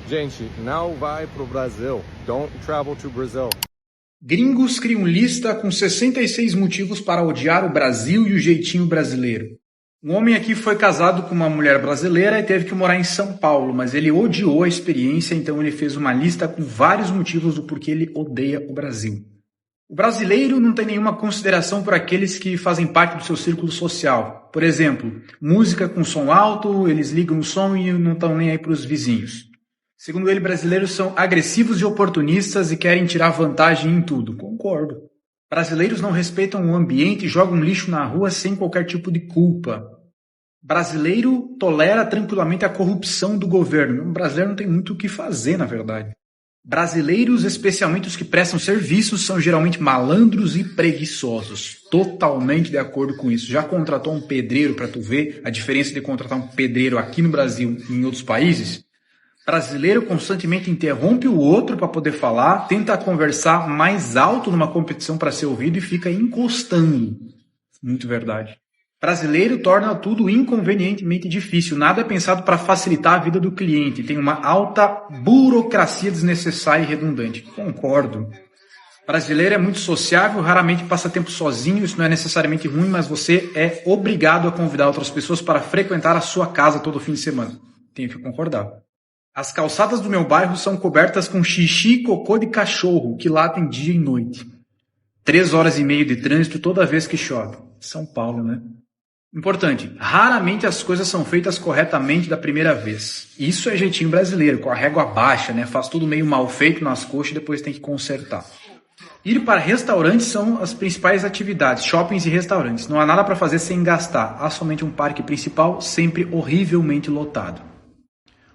Gente, não vai pro Brasil. Don't travel to Brazil. Gringos criam lista com 66 motivos para odiar o Brasil e o jeitinho brasileiro. Um homem aqui foi casado com uma mulher brasileira e teve que morar em São Paulo, mas ele odiou a experiência, então ele fez uma lista com vários motivos do porquê ele odeia o Brasil. O brasileiro não tem nenhuma consideração por aqueles que fazem parte do seu círculo social. Por exemplo, música com som alto, eles ligam o som e não estão nem aí para os vizinhos. Segundo ele, brasileiros são agressivos e oportunistas e querem tirar vantagem em tudo. Concordo. Brasileiros não respeitam o ambiente e jogam lixo na rua sem qualquer tipo de culpa. Brasileiro tolera tranquilamente a corrupção do governo. O brasileiro não tem muito o que fazer, na verdade. Brasileiros, especialmente os que prestam serviços, são geralmente malandros e preguiçosos. Totalmente de acordo com isso. Já contratou um pedreiro para tu ver a diferença de contratar um pedreiro aqui no Brasil e em outros países? Brasileiro constantemente interrompe o outro para poder falar, tenta conversar mais alto numa competição para ser ouvido e fica encostando. Muito verdade. Brasileiro torna tudo inconvenientemente difícil. Nada é pensado para facilitar a vida do cliente. Tem uma alta burocracia desnecessária e redundante. Concordo. Brasileiro é muito sociável, raramente passa tempo sozinho. Isso não é necessariamente ruim, mas você é obrigado a convidar outras pessoas para frequentar a sua casa todo fim de semana. Tenho que concordar. As calçadas do meu bairro são cobertas com xixi e cocô de cachorro, que latem dia e noite. 3 horas e meia de trânsito toda vez que chove. São Paulo, né? Importante, raramente as coisas são feitas corretamente da primeira vez. Isso é jeitinho brasileiro, com a régua baixa, né? Faz tudo meio mal feito nas coxas e depois tem que consertar. Ir para restaurantes são as principais atividades, shoppings e restaurantes. Não há nada para fazer sem gastar. Há somente um parque principal, sempre horrivelmente lotado.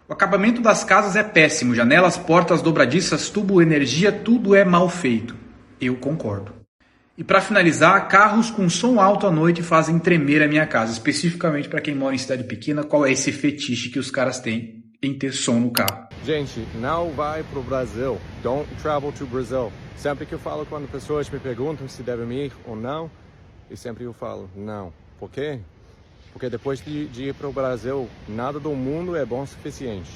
O acabamento das casas é péssimo. Janelas, portas, dobradiças, tubo, energia, tudo é mal feito. Eu concordo. E para finalizar, carros com som alto à noite fazem tremer a minha casa. Especificamente para quem mora em cidade pequena, qual é esse fetiche que os caras têm em ter som no carro? Gente, não vai pro Brasil. Don't travel to Brazil. Sempre que eu falo, quando pessoas me perguntam se devem ir ou não, e sempre eu falo não. Por quê? Porque depois de ir para o Brasil, nada do mundo é bom o suficiente.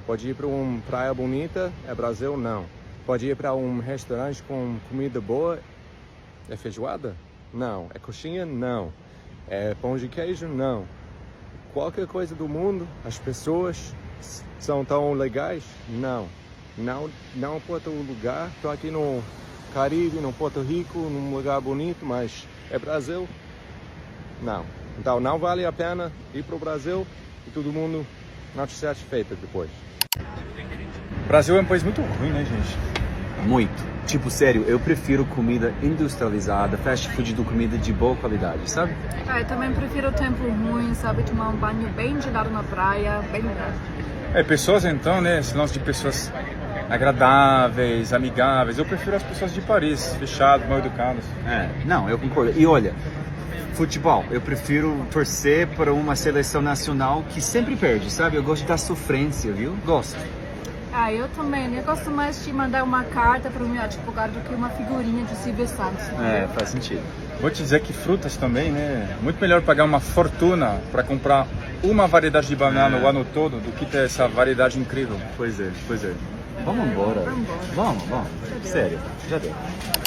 Pode ir para uma praia bonita, é Brasil? Não. Pode ir para um restaurante com comida boa, é feijoada? Não. É coxinha? Não. É pão de queijo? Não. Qualquer coisa do mundo, as pessoas são tão legais? Não. Não importa o lugar, estou aqui no Caribe, no Porto Rico, num lugar bonito, mas é Brasil? Não. Então não vale a pena ir para o Brasil e todo mundo não te satisfeito depois. O Brasil é um país muito ruim, né, gente? Muito. Tipo, sério, eu prefiro comida industrializada, fast food do comida de boa qualidade, sabe? Eu também prefiro o tempo ruim, sabe? Tomar um banho bem gelado na praia, bem bom. Pessoas então, né, esse lance de pessoas agradáveis, amigáveis. Eu prefiro as pessoas de Paris, fechadas, mal educadas. Não, eu concordo. E olha, futebol, eu prefiro torcer para uma seleção nacional que sempre perde, sabe? Eu gosto da sofrência, viu? Gosto. Eu também. Eu gosto mais de mandar uma carta para o meu advogado do que uma figurinha de Silvio Santos. Faz sentido. Vou te dizer que frutas também, né? Muito melhor pagar uma fortuna para comprar uma variedade de banana o ano todo do que ter essa variedade incrível. Pois é. Vamos embora. Vamos. Sério, já deu.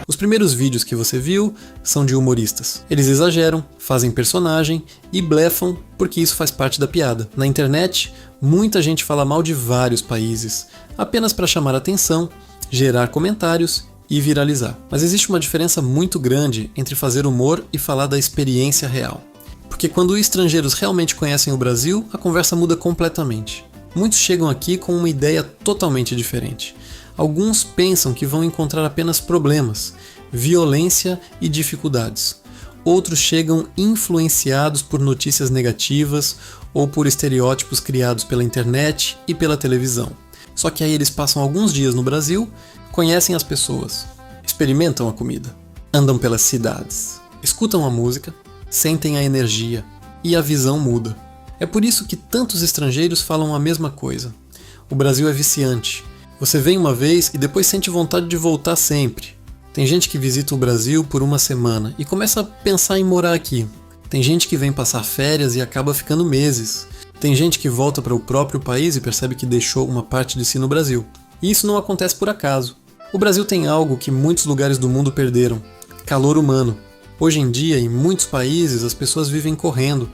Os primeiros vídeos que você viu são de humoristas. Eles exageram, fazem personagem e blefam porque isso faz parte da piada. Na internet, muita gente fala mal de vários países, apenas para chamar atenção, gerar comentários e viralizar. Mas existe uma diferença muito grande entre fazer humor e falar da experiência real. Porque quando estrangeiros realmente conhecem o Brasil, a conversa muda completamente. Muitos chegam aqui com uma ideia totalmente diferente. Alguns pensam que vão encontrar apenas problemas, violência e dificuldades. Outros chegam influenciados por notícias negativas ou por estereótipos criados pela internet e pela televisão. Só que aí eles passam alguns dias no Brasil, conhecem as pessoas, experimentam a comida, andam pelas cidades, escutam a música, sentem a energia e a visão muda. É por isso que tantos estrangeiros falam a mesma coisa. O Brasil é viciante. Você vem uma vez e depois sente vontade de voltar sempre. Tem gente que visita o Brasil por uma semana e começa a pensar em morar aqui. Tem gente que vem passar férias e acaba ficando meses. Tem gente que volta para o próprio país e percebe que deixou uma parte de si no Brasil. E isso não acontece por acaso. O Brasil tem algo que muitos lugares do mundo perderam: calor humano. Hoje em dia, em muitos países, as pessoas vivem correndo,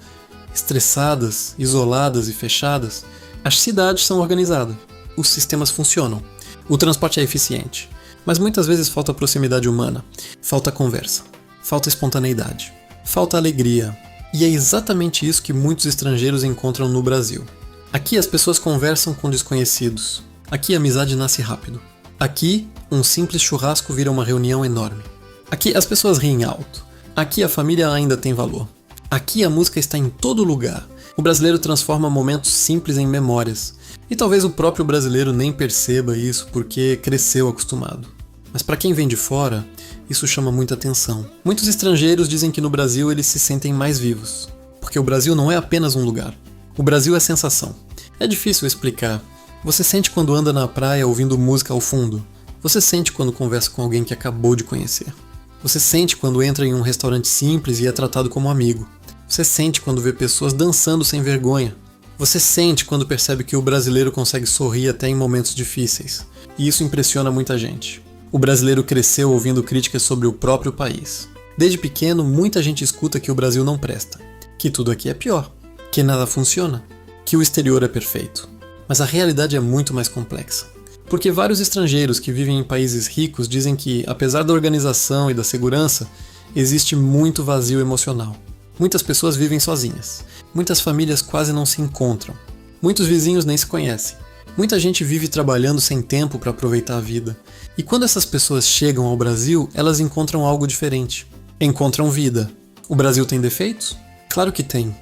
estressadas, isoladas e fechadas. As cidades são organizadas, os sistemas funcionam, o transporte é eficiente, mas muitas vezes falta proximidade humana, falta conversa, falta espontaneidade, falta alegria. E é exatamente isso que muitos estrangeiros encontram no Brasil. Aqui as pessoas conversam com desconhecidos. Aqui a amizade nasce rápido. Aqui, um simples churrasco vira uma reunião enorme. Aqui as pessoas riem alto. Aqui a família ainda tem valor. Aqui a música está em todo lugar. O brasileiro transforma momentos simples em memórias. E talvez o próprio brasileiro nem perceba isso porque cresceu acostumado. Mas para quem vem de fora, isso chama muita atenção. Muitos estrangeiros dizem que no Brasil eles se sentem mais vivos. Porque o Brasil não é apenas um lugar. O Brasil é sensação. É difícil explicar. Você sente quando anda na praia ouvindo música ao fundo. Você sente quando conversa com alguém que acabou de conhecer. Você sente quando entra em um restaurante simples e é tratado como amigo. Você sente quando vê pessoas dançando sem vergonha. Você sente quando percebe que o brasileiro consegue sorrir até em momentos difíceis. E isso impressiona muita gente. O brasileiro cresceu ouvindo críticas sobre o próprio país. Desde pequeno, muita gente escuta que o Brasil não presta, que tudo aqui é pior, que nada funciona, que o exterior é perfeito. Mas a realidade é muito mais complexa. Porque vários estrangeiros que vivem em países ricos dizem que, apesar da organização e da segurança, existe muito vazio emocional. Muitas pessoas vivem sozinhas. Muitas famílias quase não se encontram. Muitos vizinhos nem se conhecem. Muita gente vive trabalhando sem tempo para aproveitar a vida. E quando essas pessoas chegam ao Brasil, elas encontram algo diferente. Encontram vida. O Brasil tem defeitos? Claro que tem.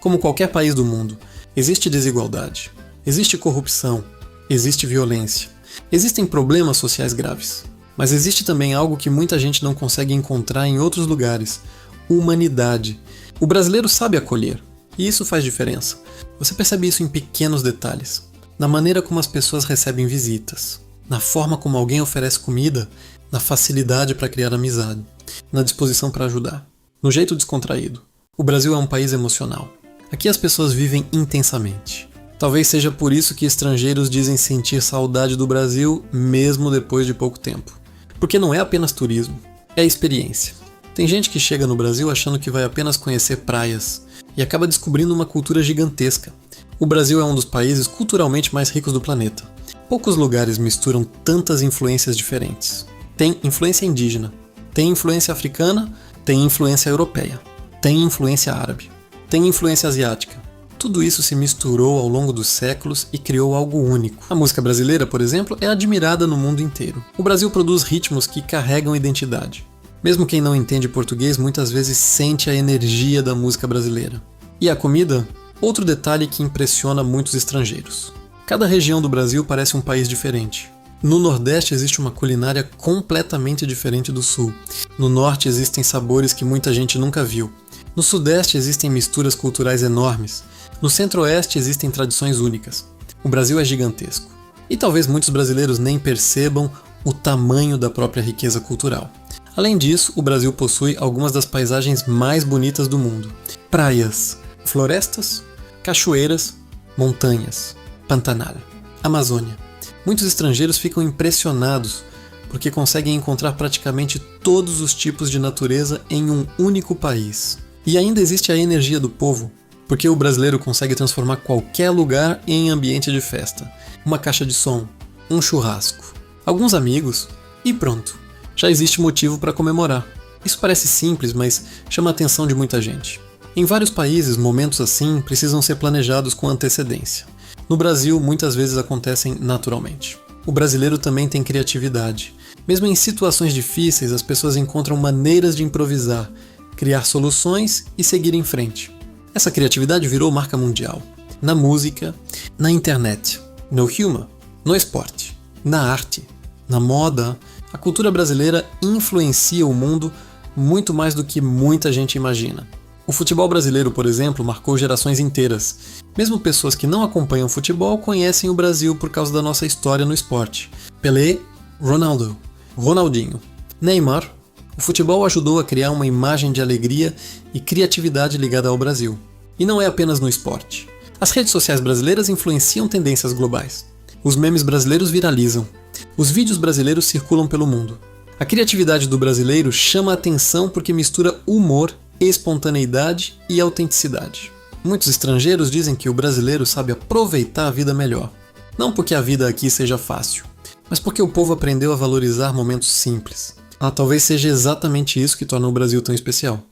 Como qualquer país do mundo, existe desigualdade. Existe corrupção. Existe violência. Existem problemas sociais graves. Mas existe também algo que muita gente não consegue encontrar em outros lugares: humanidade. O brasileiro sabe acolher, e isso faz diferença. Você percebe isso em pequenos detalhes. Na maneira como as pessoas recebem visitas, na forma como alguém oferece comida, na facilidade para criar amizade, na disposição para ajudar, no jeito descontraído. O Brasil é um país emocional. Aqui as pessoas vivem intensamente. Talvez seja por isso que estrangeiros dizem sentir saudade do Brasil mesmo depois de pouco tempo. Porque não é apenas turismo, é experiência. Tem gente que chega no Brasil achando que vai apenas conhecer praias e acaba descobrindo uma cultura gigantesca. O Brasil é um dos países culturalmente mais ricos do planeta. Poucos lugares misturam tantas influências diferentes. Tem influência indígena, tem influência africana, tem influência europeia, tem influência árabe, tem influência asiática. Tudo isso se misturou ao longo dos séculos e criou algo único. A música brasileira, por exemplo, é admirada no mundo inteiro. O Brasil produz ritmos que carregam identidade. Mesmo quem não entende português muitas vezes sente a energia da música brasileira. E a comida? Outro detalhe que impressiona muitos estrangeiros. Cada região do Brasil parece um país diferente. No Nordeste existe uma culinária completamente diferente do Sul. No Norte existem sabores que muita gente nunca viu. No Sudeste existem misturas culturais enormes. No Centro-Oeste existem tradições únicas. O Brasil é gigantesco. E talvez muitos brasileiros nem percebam o tamanho da própria riqueza cultural. Além disso, o Brasil possui algumas das paisagens mais bonitas do mundo. Praias, florestas, cachoeiras, montanhas, Pantanal, Amazônia. Muitos estrangeiros ficam impressionados porque conseguem encontrar praticamente todos os tipos de natureza em um único país. E ainda existe a energia do povo, porque o brasileiro consegue transformar qualquer lugar em ambiente de festa. Uma caixa de som, um churrasco, alguns amigos e pronto. Já existe motivo para comemorar. Isso parece simples, mas chama a atenção de muita gente. Em vários países, momentos assim precisam ser planejados com antecedência. No Brasil, muitas vezes acontecem naturalmente. O brasileiro também tem criatividade. Mesmo em situações difíceis, as pessoas encontram maneiras de improvisar, criar soluções e seguir em frente. Essa criatividade virou marca mundial. Na música, na internet, no humor, no esporte, na arte, na moda. A cultura brasileira influencia o mundo muito mais do que muita gente imagina. O futebol brasileiro, por exemplo, marcou gerações inteiras. Mesmo pessoas que não acompanham futebol conhecem o Brasil por causa da nossa história no esporte. Pelé, Ronaldo, Ronaldinho, Neymar. O futebol ajudou a criar uma imagem de alegria e criatividade ligada ao Brasil. E não é apenas no esporte. As redes sociais brasileiras influenciam tendências globais. Os memes brasileiros viralizam. Os vídeos brasileiros circulam pelo mundo. A criatividade do brasileiro chama a atenção porque mistura humor, espontaneidade e autenticidade. Muitos estrangeiros dizem que o brasileiro sabe aproveitar a vida melhor. Não porque a vida aqui seja fácil, mas porque o povo aprendeu a valorizar momentos simples. Talvez seja exatamente isso que torna o Brasil tão especial.